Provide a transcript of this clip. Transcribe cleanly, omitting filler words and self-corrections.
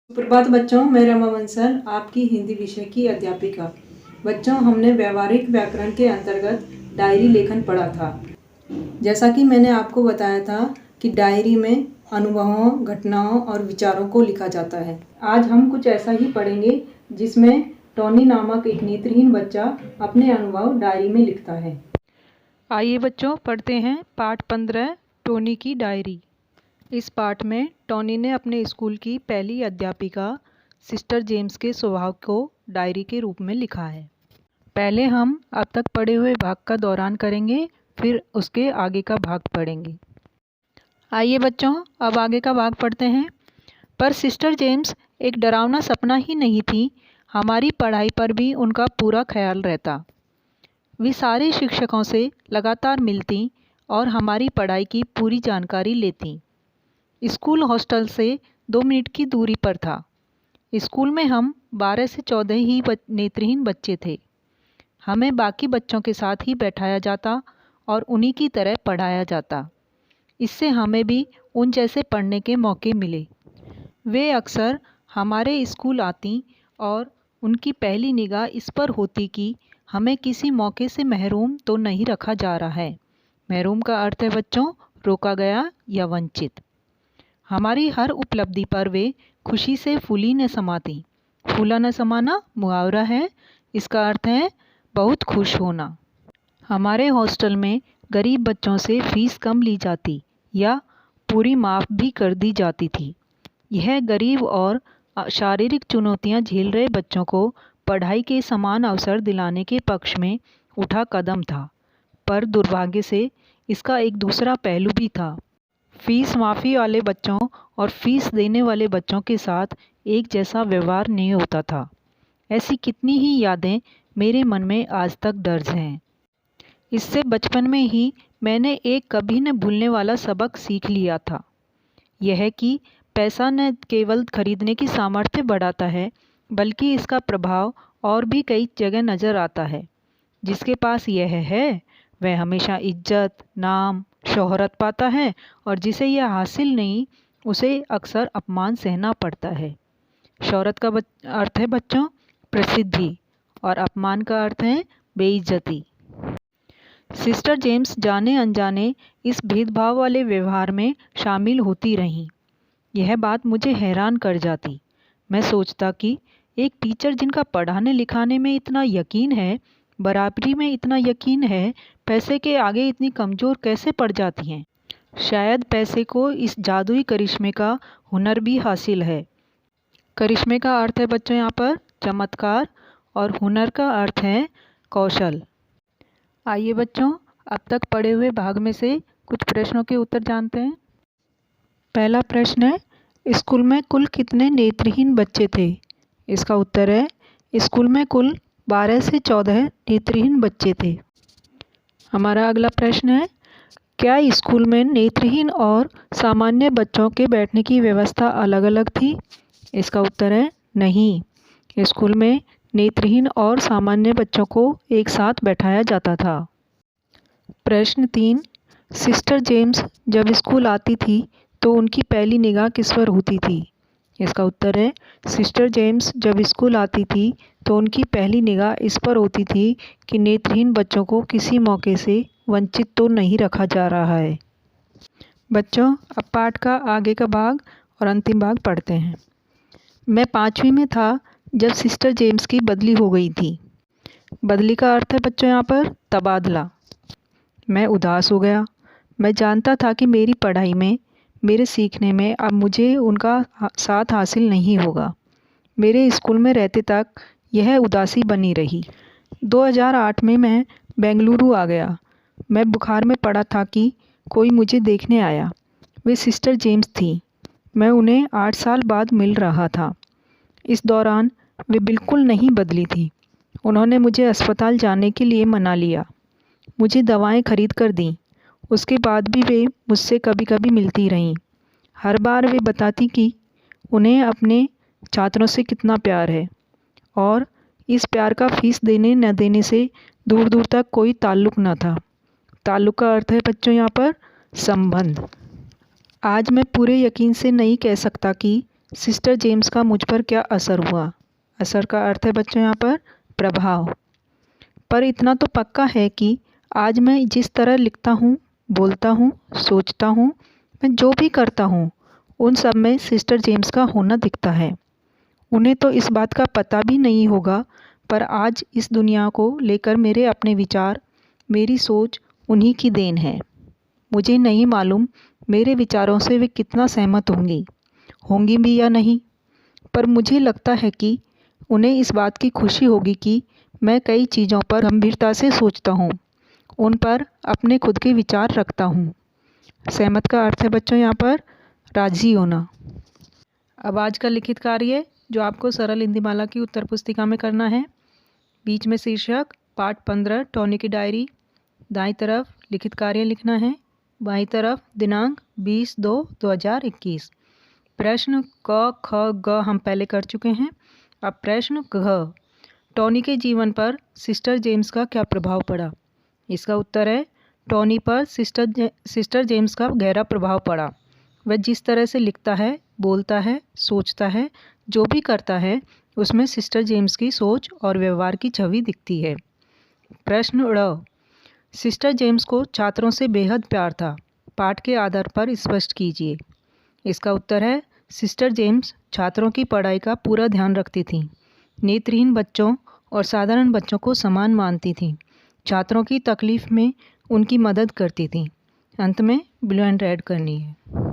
सुप्रभात बच्चों, मैं रमा बंसल आपकी हिंदी विषय की अध्यापिका। बच्चों, हमने व्यवहारिक व्याकरण के अंतर्गत डायरी लेखन पढ़ा था। जैसा कि मैंने आपको बताया था कि डायरी में अनुभवों, घटनाओं और विचारों को लिखा जाता है। आज हम कुछ ऐसा ही पढ़ेंगे जिसमें टॉनी नामक एक नेत्रहीन बच्चा अपने अनुभव डायरी में लिखता है। आइए बच्चों, पढ़ते हैं पाठ 15, टोनी की डायरी। इस पाठ में टॉनी ने अपने स्कूल की पहली अध्यापिका सिस्टर जेम्स के स्वभाव को डायरी के रूप में लिखा है। पहले हम अब तक पढ़े हुए भाग का दौरान करेंगे, फिर उसके आगे का भाग पढ़ेंगे। आइए बच्चों, अब आगे का भाग पढ़ते हैं। पर सिस्टर जेम्स एक डरावना सपना ही नहीं थी, हमारी पढ़ाई पर भी उनका पूरा ख्याल रहता। वे सारे शिक्षकों से लगातार मिलती और हमारी पढ़ाई की पूरी जानकारी लेती। स्कूल हॉस्टल से 2 मिनट की दूरी पर था। स्कूल में हम 12 से 14 ही नेत्रहीन बच्चे थे। हमें बाकी बच्चों के साथ ही बैठाया जाता और उन्हीं की तरह पढ़ाया जाता। इससे हमें भी उन जैसे पढ़ने के मौके मिले। वे अक्सर हमारे स्कूल आती और उनकी पहली निगाह इस पर होती कि हमें किसी मौके से महरूम तो नहीं रखा जा रहा है। महरूम का अर्थ है बच्चों, रोका गया या वंचित। हमारी हर उपलब्धि पर वे खुशी से फूली न समाती। फूला न समाना मुहावरा है, इसका अर्थ है बहुत खुश होना। हमारे हॉस्टल में गरीब बच्चों से फीस कम ली जाती या पूरी माफ़ भी कर दी जाती थी। यह गरीब और शारीरिक चुनौतियां झेल रहे बच्चों को पढ़ाई के समान अवसर दिलाने के पक्ष में उठा कदम था। पर दुर्भाग्य से इसका एक दूसरा पहलू भी था। फीस माफ़ी वाले बच्चों और फीस देने वाले बच्चों के साथ एक जैसा व्यवहार नहीं होता था। ऐसी कितनी ही यादें मेरे मन में आज तक दर्ज हैं। इससे बचपन में ही मैंने एक कभी न भूलने वाला सबक सीख लिया था। यह कि पैसा न केवल खरीदने की सामर्थ्य बढ़ाता है, बल्कि इसका प्रभाव और भी कई जगह नज़र आता है। जिसके पास यह है वह हमेशा इज्जत, नाम, शोहरत पाता है और जिसे यह हासिल नहीं उसे अक्सर अपमान सहना पड़ता है। शोहरत का अर्थ है बच्चों प्रसिद्धि और अपमान का अर्थ है बेइज्जती। सिस्टर जेम्स जाने अनजाने इस भेदभाव वाले व्यवहार में शामिल होती रहीं। यह बात मुझे हैरान कर जाती। मैं सोचता कि एक टीचर जिनका पढ़ाने लिखाने में इतना यकीन है, बराबरी में इतना यकीन है, पैसे के आगे इतनी कमज़ोर कैसे पड़ जाती हैं। शायद पैसे को इस जादुई करिश्मे का हुनर भी हासिल है। करिश्मे का अर्थ है बच्चों यहाँ पर चमत्कार और हुनर का अर्थ है कौशल। आइए बच्चों, अब तक पढ़े हुए भाग में से कुछ प्रश्नों के उत्तर जानते हैं। पहला प्रश्न है, स्कूल में कुल कितने नेत्रहीन बच्चे थे? इसका उत्तर है स्कूल में कुल 12 से 14 नेत्रहीन बच्चे थे। हमारा अगला प्रश्न है, क्या स्कूल में नेत्रहीन और सामान्य बच्चों के बैठने की व्यवस्था अलग अलग थी? इसका उत्तर है नहीं, स्कूल में नेत्रहीन और सामान्य बच्चों को एक साथ बैठाया जाता था। प्रश्न 3, सिस्टर जेम्स जब स्कूल आती थी तो उनकी पहली निगाह किस पर होती थी? इसका उत्तर है सिस्टर जेम्स जब स्कूल आती थी तो उनकी पहली निगाह इस पर होती थी कि नेत्रहीन बच्चों को किसी मौके से वंचित तो नहीं रखा जा रहा है। बच्चों, अब पाठ का आगे का भाग और अंतिम भाग पढ़ते हैं। मैं 5वीं में था जब सिस्टर जेम्स की बदली हो गई थी। बदली का अर्थ है बच्चों यहाँ पर तबादला। मैं उदास हो गया। मैं जानता था कि मेरी पढ़ाई में, मेरे सीखने में अब मुझे उनका साथ हासिल नहीं होगा। मेरे स्कूल में रहते तक यह उदासी बनी रही। 2008 में मैं बेंगलुरु आ गया। मैं बुखार में पड़ा था कि कोई मुझे देखने आया। वे सिस्टर जेम्स थी। मैं उन्हें 8 साल बाद मिल रहा था। इस दौरान वे बिल्कुल नहीं बदली थी। उन्होंने मुझे अस्पताल जाने के लिए मना लिया, मुझे दवाएं खरीद कर दीं। उसके बाद भी वे मुझसे कभी कभी मिलती रहीं। हर बार वे बताती कि उन्हें अपने छात्रों से कितना प्यार है और इस प्यार का फीस देने न देने से दूर दूर तक कोई ताल्लुक़ न था। ताल्लुक़ का अर्थ है बच्चों यहाँ पर संबंध। आज मैं पूरे यकीन से नहीं कह सकता कि सिस्टर जेम्स का मुझ पर क्या असर हुआ। असर का अर्थ है बच्चों यहाँ पर प्रभाव। पर इतना तो पक्का है कि आज मैं जिस तरह लिखता हूँ, बोलता हूँ, सोचता हूँ, मैं जो भी करता हूँ, उन सब में सिस्टर जेम्स का होना दिखता है। उन्हें तो इस बात का पता भी नहीं होगा, पर आज इस दुनिया को लेकर मेरे अपने विचार, मेरी सोच उन्हीं की देन है। मुझे नहीं मालूम मेरे विचारों से वे कितना सहमत होंगी भी या नहीं, पर मुझे लगता है कि उन्हें इस बात की खुशी होगी कि मैं कई चीज़ों पर गंभीरता से सोचता हूँ, उन पर अपने खुद के विचार रखता हूँ। सहमत का अर्थ है बच्चों यहाँ पर राज़ी होना। अब आज का लिखित कार्य जो आपको सरल हिंदी माला की उत्तर पुस्तिका में करना है। बीच में शीर्षक पाठ 15 टॉनी की डायरी, दाईं तरफ लिखित कार्य लिखना है, बाईं तरफ दिनांक 20/2/2021। प्रश्न क ख ग हम पहले कर चुके हैं। अब प्रश्न घ, टॉनी के जीवन पर सिस्टर जेम्स का क्या प्रभाव पड़ा। इसका उत्तर है टॉनी पर सिस्टर जेम्स का गहरा प्रभाव पड़ा। वह जिस तरह से लिखता है, बोलता है, सोचता है, जो भी करता है, उसमें सिस्टर जेम्स की सोच और व्यवहार की छवि दिखती है। प्रश्न ड़, सिस्टर जेम्स को छात्रों से बेहद प्यार था। पाठ के आधार पर स्पष्ट कीजिए। इसका उत्तर है सिस्टर जेम्स छात्रों की पढ़ाई का पूरा ध्यान रखती थीं। नेत्रहीन बच्चों और साधारण बच्चों को समान मानती थीं। छात्रों की तकलीफ में उनकी मदद करती थीं। अंत में ब्लू एंड रेड करनी है।